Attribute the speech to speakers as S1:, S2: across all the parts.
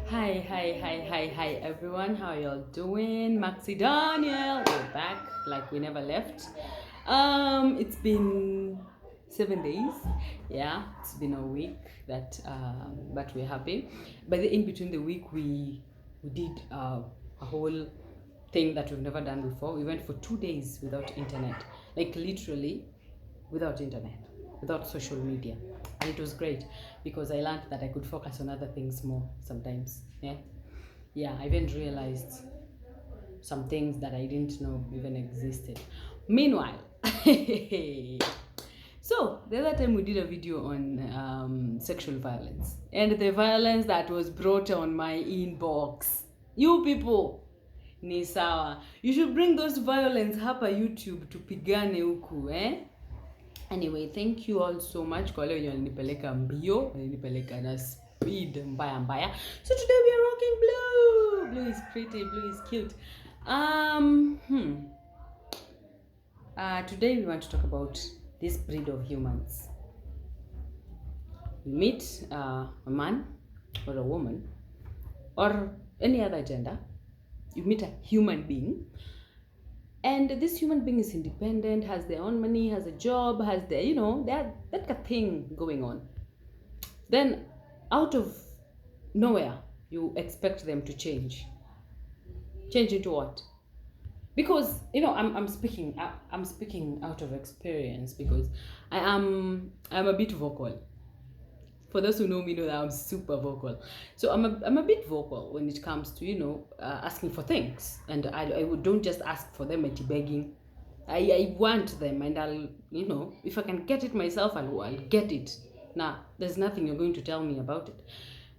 S1: Hi, everyone. How y'all doing? Maxie Daniel. We're back like we never left. It's been 7 days. Yeah, it's been a week but we're happy. But in between the week, we did a whole thing that we've never done before. We went for 2 days without internet, like literally without internet, without social media. And it was great because I learned that I could focus on other things more sometimes. Yeah, I even realized some things that I didn't know even existed. Meanwhile, so the other time we did a video on sexual violence and the violence that was brought on my inbox. You people, ni sawa. You should bring those violence hapa YouTube tupigane huku, Anyway, thank you all so much kwa leo yenye walinipeleka mbio, walinipeleka na speed mbaya mbaya. So today we are rocking blue. Blue is pretty, blue is cute. Today we want to talk about this breed of humans. You meet a man or a woman or any other gender. You meet a human being. And this human being is independent, has their own money, has a job, has their, that kind of thing going on. Then, out of nowhere, you expect them to change. Change into what? Because I'm speaking out of experience because I'm a bit vocal. For those who know me know that I'm super vocal. So I'm a bit vocal when it comes to, asking for things. And I don't just ask for them at begging. I want them and I'll, if I can get it myself, I'll get it. Now, there's nothing you're going to tell me about it.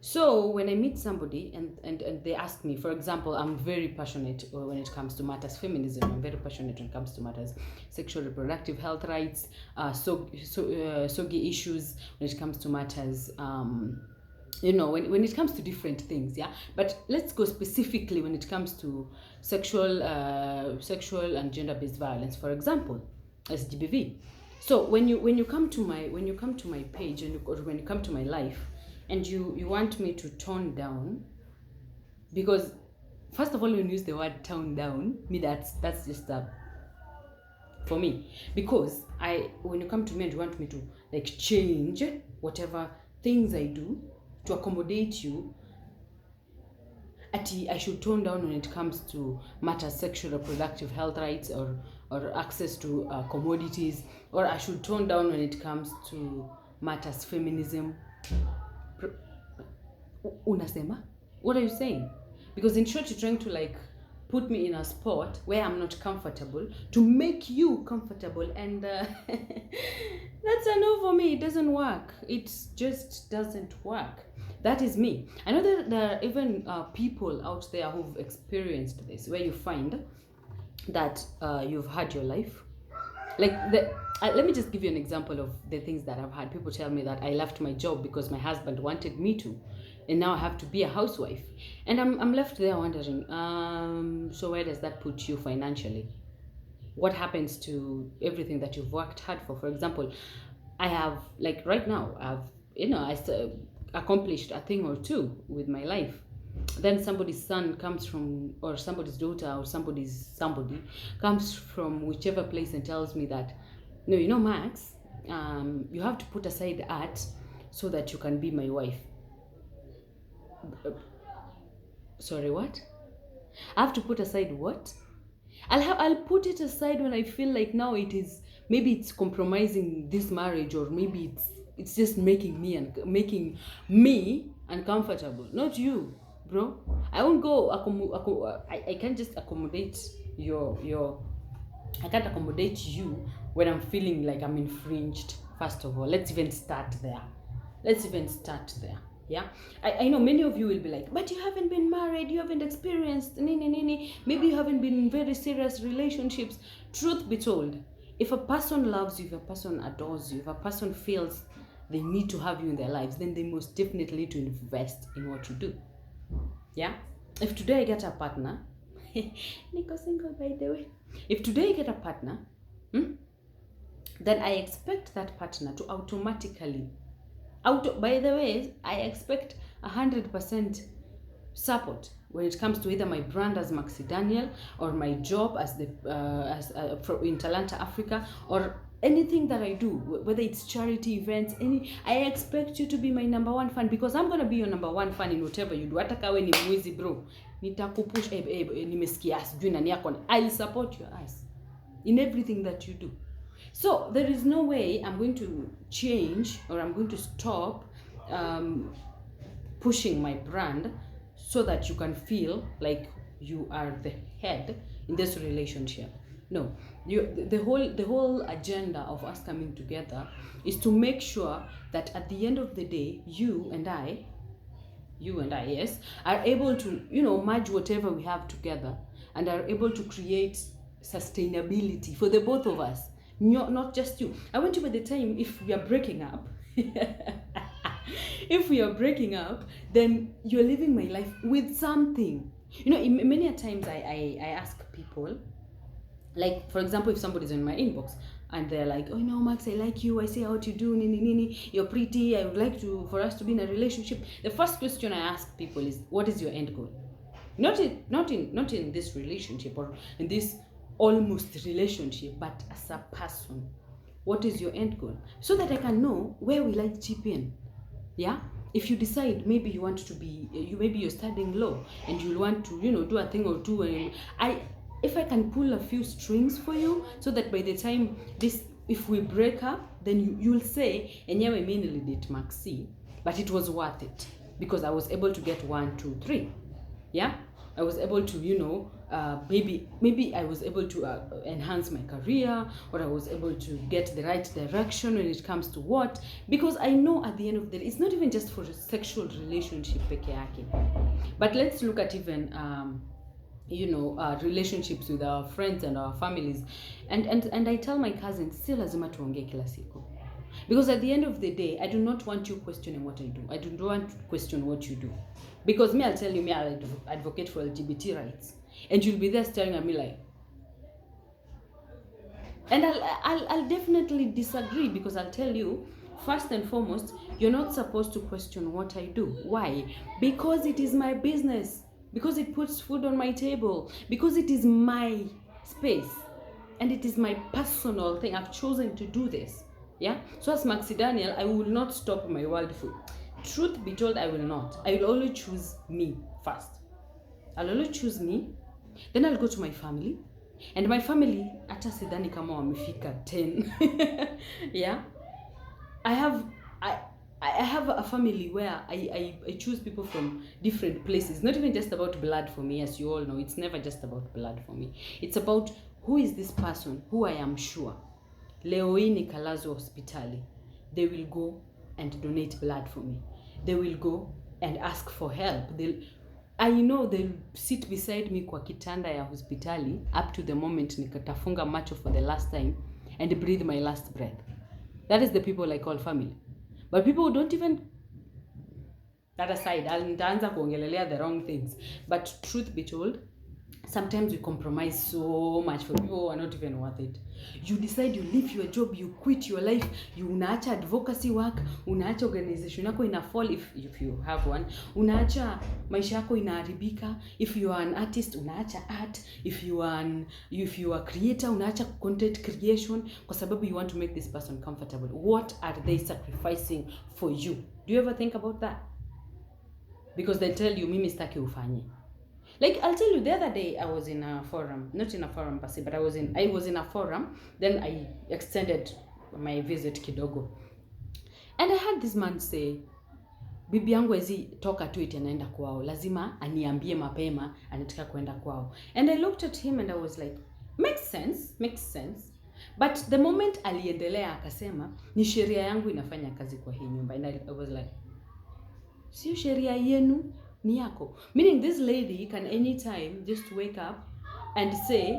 S1: So when I meet somebody and they ask me, for example, I'm very passionate when it comes to matters feminism. I'm very passionate when it comes to matters sexual reproductive health rights, SOGI issues, when it comes to matters, when it comes to different things, yeah. But let's go specifically when it comes to sexual and gender-based violence, for example, SGBV. So when you come to my page or when you come to my life, and you want me to tone down, because first of all, when you use the word tone down, that's just for me, because when you come to me and you want me to like change whatever things I do to accommodate you, I should tone down when it comes to matters sexual reproductive health rights or access to commodities, or I should tone down when it comes to matters feminism. Unasema? What are you saying? Because in short, you're trying to like put me in a spot where I'm not comfortable to make you comfortable, and that's a no for me. It doesn't work. It just doesn't work. That is me. I know that there are even people out there who've experienced this, where you find that you've had your life. Like let me just give you an example of the things that I've had. People tell me that I left my job because my husband wanted me to, and now I have to be a housewife, and I'm left there wondering, so where does that put you financially? What happens to everything that you've worked hard for? For example, I have, like right now, accomplished a thing or two with my life. Then somebody's son comes from, or somebody's daughter, or somebody comes from whichever place and tells me that, no, Max, you have to put aside art so that you can be my wife. Sorry, what? I have to put aside what? I'll put it aside when I feel like now maybe it's compromising this marriage, or maybe it's just making me uncomfortable. Not you, bro. I won't go I can't just accommodate your I can't accommodate you when I'm feeling like I'm infringed. First of all, let's even start there. Yeah, I know many of you will be like, but you haven't been married, you haven't experienced maybe you haven't been in very serious relationships. Truth be told, if a person loves you, if a person adores you, if a person feels they need to have you in their lives, then they most definitely need to invest in what you do. Yeah, if today I get a partner, Nico single by the way. If today I get a partner, then I expect that partner to automatically, by the way, I expect 100% support when it comes to either my brand as Maxie Daniel or my job as in Talanta Africa, or anything that I do, whether it's charity events, I expect you to be my number one fan, because I'm gonna be your number one fan in whatever you do. Hata kawe ni mwizi bro, nitakupush nimesikia sijui nani yako, I'll support your ass in everything that you do. So there is no way I'm going to change or I'm going to stop pushing my brand so that you can feel like you are the head in this relationship. No, the whole agenda of us coming together is to make sure that at the end of the day, you and I, yes, are able to, merge whatever we have together and are able to create sustainability for the both of us, not just you. I want you, by the time, if we are breaking up, then you're living my life with something. Many a times I ask people, like, for example, if somebody's in my inbox and they're like, oh, Max, I like you, I see how you do, nini, you're pretty, I would like for us to be in a relationship. The first question I ask people is, what is your end goal? Not in this relationship or in this almost relationship, but as a person. What is your end goal? So that I can know where will I chip in. Yeah? If you decide maybe you want to be, maybe you're studying law and you'll want to, do a thing or two, and if I can pull a few strings for you, so that by the time if we break up, then you'll say, enyewe mimi nilidate Maxie, but it was worth it because I was able to get 1, 2, 3. Yeah, I was able to, maybe I was able to enhance my career, or I was able to get the right direction when it comes to what, because I know at the end of the day, it's not even just for a sexual relationship peke yake, but let's look at even relationships with our friends and our families, and I tell my cousins, si lazima tuongee kila siku, because at the end of the day, I do not want you questioning what I do. I do not want to question what you do, because I'll tell you, I'll advocate for LGBT rights, and you'll be there staring at me like, and I'll definitely disagree, because I'll tell you, first and foremost, you're not supposed to question what I do. Why? Because it is my business, because it puts food on my table, because it is my space, and it is my personal thing. I've chosen to do this. Yeah? So as Maxie Daniel, I will not stop my world food. Truth be told, I will not. I will only choose me first. I'll only choose me, then I'll go to my family, and my family, hata sidhani kama wamefika 10. Yeah? I have a family where I choose people from different places. Not even just about blood for me, as you all know. It's never just about blood for me. It's about who is this person who I am sure, leo hii nikalazwa hospitali, they will go and donate blood for me. They will go and ask for help. I know they'll sit beside me kwa kitanda ya hospitali up to the moment nikatafunga macho for the last time and breathe my last breath. That is the people I call family. But people who don't even, that aside, nitaanza kuongelelea the wrong things. But truth be told, sometimes we compromise so much for people who are not even worth it. You decide you leave your job, you quit your life, you unaacha advocacy work, unaacha organization yako ina fall if you have one, unaacha maisha yako inaharibika, if you are an artist unaacha art, if you are creator unaacha content creation kwa sababu you want to make this person comfortable. What are they sacrificing for you? Do you ever think about that? Because they tell you mimi sitaki ufanye. Like, I'll tell you, the other day I was in a forum, not in a forum per se, but I was in a forum, then I extended my visit kidogo. And I had this man say, bibi yangu hezi toka tu eti anaenda kwao, lazima aniambie mapema anataka kwenda kwao. And I looked at him and I was like, makes sense. But the moment aliendelea akasema, ni sheria yangu inafanya kazi kwa hii nyumba. And I was like, sio sheria yenu, ni yako. Meaning this lady can anytime just wake up and say,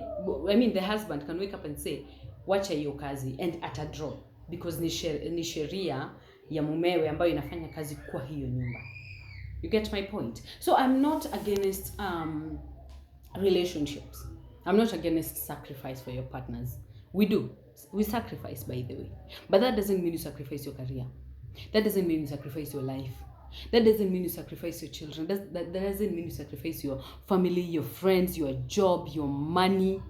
S1: the husband can wake up and say, wacha hiyo kazi, and atadraw, because ni sheria ya mumewe ambayo inafanya kazi kwa hiyo nyumba. You get my point? So I'm not against relationships. I'm not against sacrifice for your partners. We sacrifice, by the way. But that doesn't mean you sacrifice your career. That doesn't mean you sacrifice your life. That doesn't mean you sacrifice your children. That doesn't mean you sacrifice your family, your friends, your job, your money.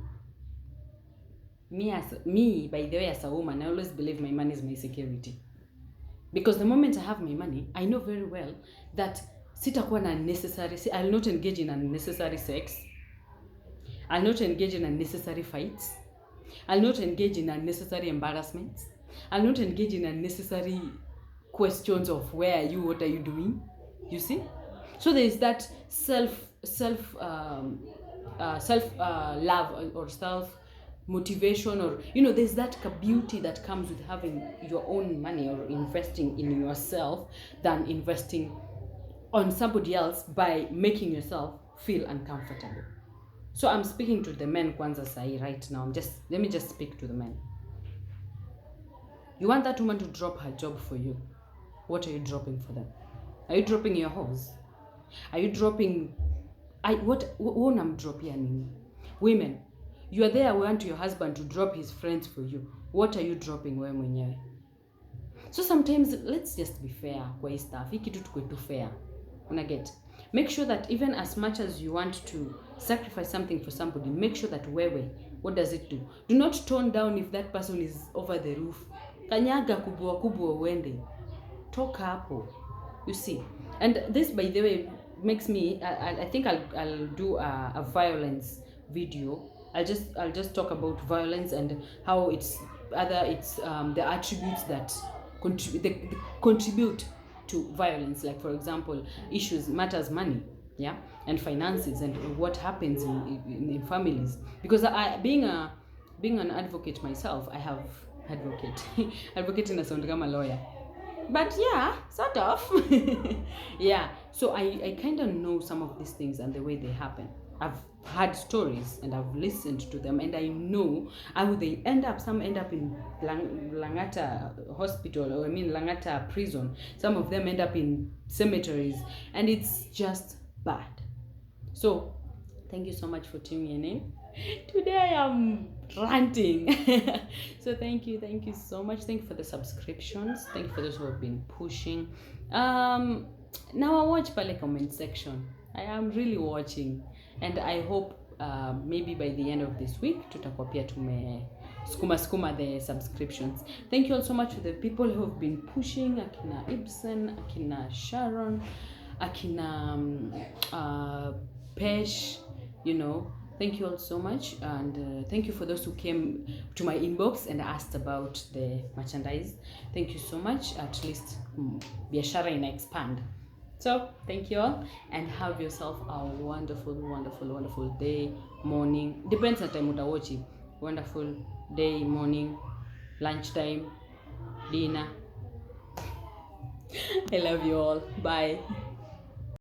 S1: Me, by the way, as a woman, I always believe my money is my security. Because the moment I have my money, I know very well that sitakuwa na unnecessary, I'll not engage in unnecessary sex. I'll not engage in unnecessary fights. I'll not engage in unnecessary embarrassments. I'll not engage in unnecessary questions of where are you, what are you doing? You see? So there is that self love or self motivation, or there's that beauty that comes with having your own money or investing in yourself than investing on somebody else by making yourself feel uncomfortable. So I'm speaking to the men kwanza sahi right now. Let me just speak to the men. You want that woman to drop her job for you. What are you dropping for them? Are you dropping your house? Are you dropping what I'm dropping? Women, you are there, want your husband to drop his friends for you. What are you dropping wewe mwenyewe? So sometimes let's just be fair kwa hii stuff. Hii kitu tukwe tu fair. Una get? Make sure that even as much as you want to sacrifice something for somebody, make sure that wewe, what does it do? Do not tone down if that person is over the roof. Kanyaga kubwa uende. Talk hapo. You see? And this, by the way, makes me I think I'll do a violence video. I'll just talk about violence and how it's the attributes that contribute to violence, like for example matters money, yeah, and finances, and what happens in families. Because being an advocate myself, I have advocate in a sound kama lawyer, but yeah, sort of. Yeah, so I kind of know some of these things and the way they happen. I've heard stories and I've listened to them, and I know how they end up. Some end up in Langata hospital, or Langata prison. Some of them end up in cemeteries, and it's just bad. So thank you so much for tuning in. Today I am ranting. So thank you so much. Thank you for the subscriptions. Thank you for those who have been pushing. Now I watch pale comment section. I am really watching, and I hope maybe by the end of this week tutakuwa pia tume skuma the subscriptions. Thank you all so much for the people who have been pushing. Akina Ibsen, Akina Sharon, Akina Pesh, thank you all so much. And thank you for those who came to my inbox and asked about the merchandise. Thank you so much. At least biashara ina expand. So thank you all, and have yourself a wonderful day, morning, depends on time watch it. Wonderful day, morning, lunchtime, dinner. I love you all. Bye.